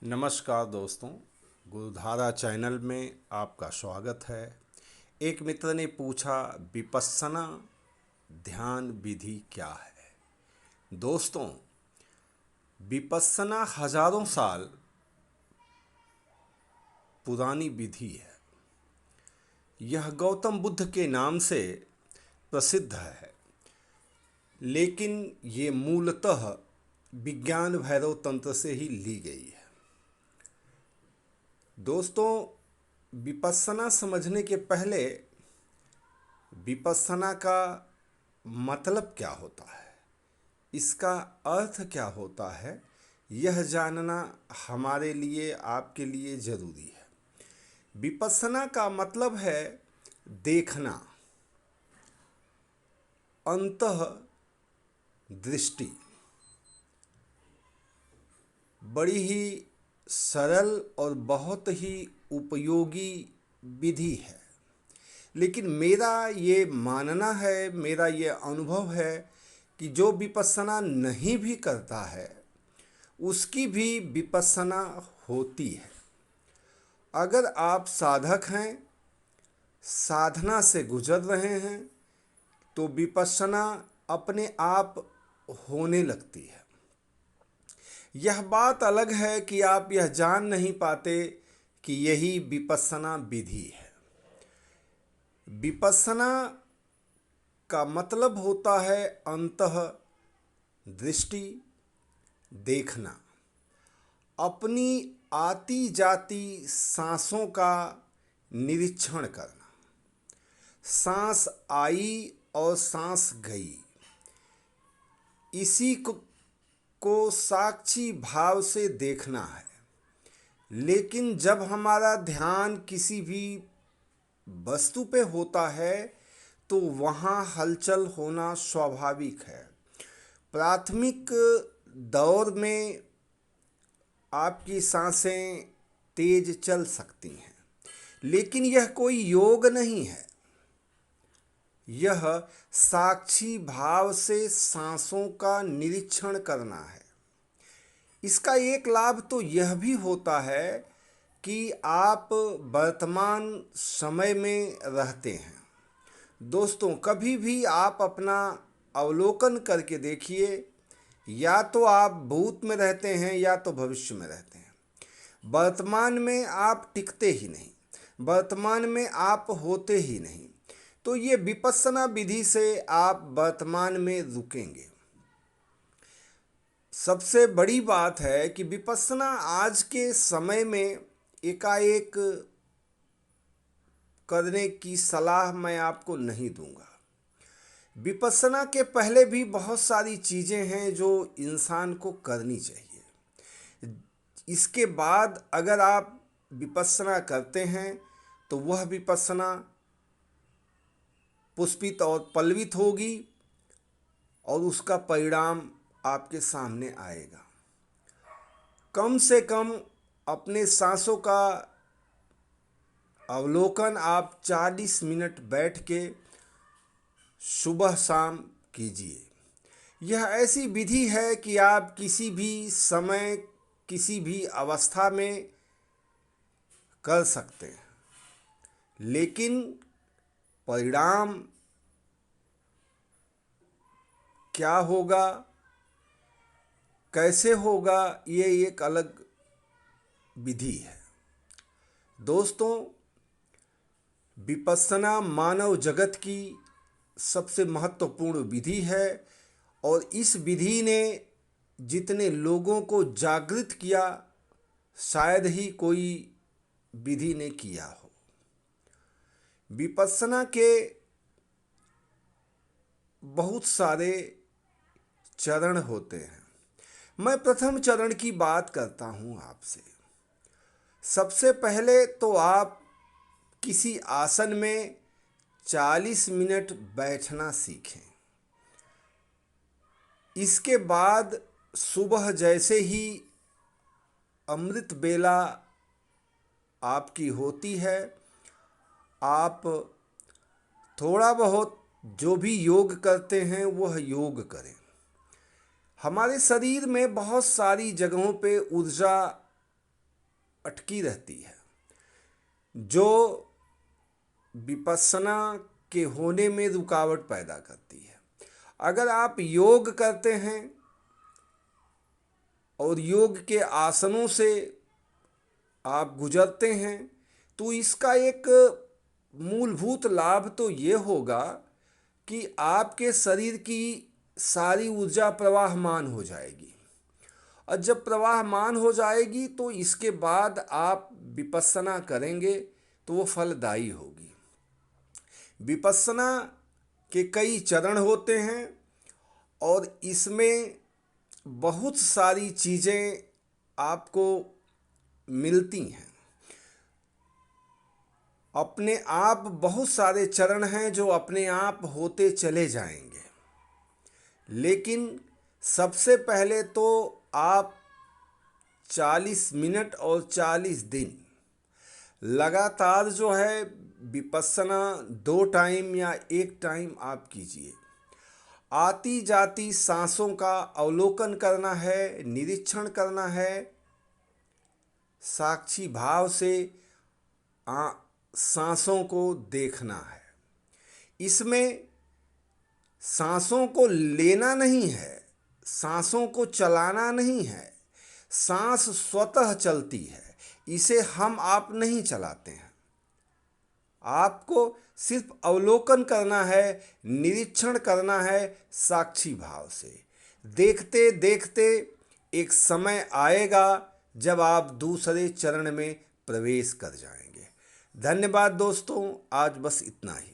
नमस्कार दोस्तों, गुरुधारा चैनल में आपका स्वागत है। एक मित्र ने पूछा, विपश्यना ध्यान विधि क्या है। दोस्तों, विपश्यना हजारों साल पुरानी विधि है। यह गौतम बुद्ध के नाम से प्रसिद्ध है, लेकिन ये मूलतः विज्ञान भैरव तंत्र से ही ली गई है। दोस्तों, विपश्यना समझने के पहले विपश्यना का मतलब क्या होता है, इसका अर्थ क्या होता है, यह जानना हमारे लिए, आपके लिए ज़रूरी है। विपश्यना का मतलब है देखना, अंतः दृष्टि। बड़ी ही सरल और बहुत ही उपयोगी विधि है, लेकिन मेरा ये मानना है, मेरा ये अनुभव है कि जो विपश्यना नहीं भी करता है उसकी भी विपश्यना होती है। अगर आप साधक हैं, साधना से गुजर रहे हैं, तो विपश्यना अपने आप होने लगती है। यह बात अलग है कि आप यह जान नहीं पाते कि यही विपश्यना विधि है। विपश्यना का मतलब होता है अंतः दृष्टि, देखना, अपनी आती जाती सांसों का निरीक्षण करना। सांस आई और सांस गई, इसी को साक्षी भाव से देखना है। लेकिन जब हमारा ध्यान किसी भी वस्तु पे होता है तो वहाँ हलचल होना स्वाभाविक है। प्राथमिक दौर में आपकी सांसें तेज चल सकती हैं, लेकिन यह कोई योग नहीं है। यह साक्षी भाव से सांसों का निरीक्षण करना है। इसका एक लाभ तो यह भी होता है कि आप वर्तमान समय में रहते हैं। दोस्तों, कभी भी आप अपना अवलोकन करके देखिए, या तो आप भूत में रहते हैं या तो भविष्य में रहते हैं। वर्तमान में आप टिकते ही नहीं, वर्तमान में आप होते ही नहीं। तो ये विपश्यना विधि से आप वर्तमान में रुकेंगे। सबसे बड़ी बात है कि विपश्यना आज के समय में एकाएक करने की सलाह मैं आपको नहीं दूंगा। विपश्यना के पहले भी बहुत सारी चीज़ें हैं जो इंसान को करनी चाहिए। इसके बाद अगर आप विपश्यना करते हैं तो वह विपश्यना पुष्पित और पल्लवित होगी और उसका परिणाम आपके सामने आएगा। कम से कम अपने सांसों का अवलोकन आप 40 मिनट बैठ के सुबह शाम कीजिए। यह ऐसी विधि है कि आप किसी भी समय, किसी भी अवस्था में कर सकते हैं, लेकिन परिणाम क्या होगा, कैसे होगा, ये एक अलग विधि है। दोस्तों, विपश्यना मानव जगत की सबसे महत्वपूर्ण विधि है और इस विधि ने जितने लोगों को जागृत किया, शायद ही कोई विधि ने किया हो। विपश्यना के बहुत सारे चरण होते हैं। मैं प्रथम चरण की बात करता हूँ आपसे। सबसे पहले तो आप किसी आसन में 40 मिनट बैठना सीखें। इसके बाद सुबह जैसे ही अमृत बेला आपकी होती है, आप थोड़ा बहुत जो भी योग करते हैं वह योग करें। हमारे शरीर में बहुत सारी जगहों पे ऊर्जा अटकी रहती है, जो विपश्यना के होने में रुकावट पैदा करती है। अगर आप योग करते हैं और योग के आसनों से आप गुजरते हैं तो इसका एक मूलभूत लाभ तो ये होगा कि आपके शरीर की सारी ऊर्जा प्रवाहमान हो जाएगी, और जब प्रवाहमान हो जाएगी तो इसके बाद आप विपश्यना करेंगे तो वो फलदायी होगी। विपश्यना के कई चरण होते हैं और इसमें बहुत सारी चीज़ें आपको मिलती हैं। अपने आप बहुत सारे चरण हैं जो अपने आप होते चले जाएंगे, लेकिन सबसे पहले तो आप 40 मिनट और 40 दिन लगातार जो है विपश्यना 2 टाइम या 1 टाइम आप कीजिए। आती जाती सांसों का अवलोकन करना है, निरीक्षण करना है, साक्षी भाव से सांसों को देखना है। इसमें सांसों को लेना नहीं है, सांसों को चलाना नहीं है, सांस स्वतः चलती है, इसे हम आप नहीं चलाते हैं। आपको सिर्फ अवलोकन करना है, निरीक्षण करना है साक्षी भाव से। देखते देखते एक समय आएगा जब आप दूसरे चरण में प्रवेश कर जाएंगे। धन्यवाद दोस्तों, आज बस इतना ही।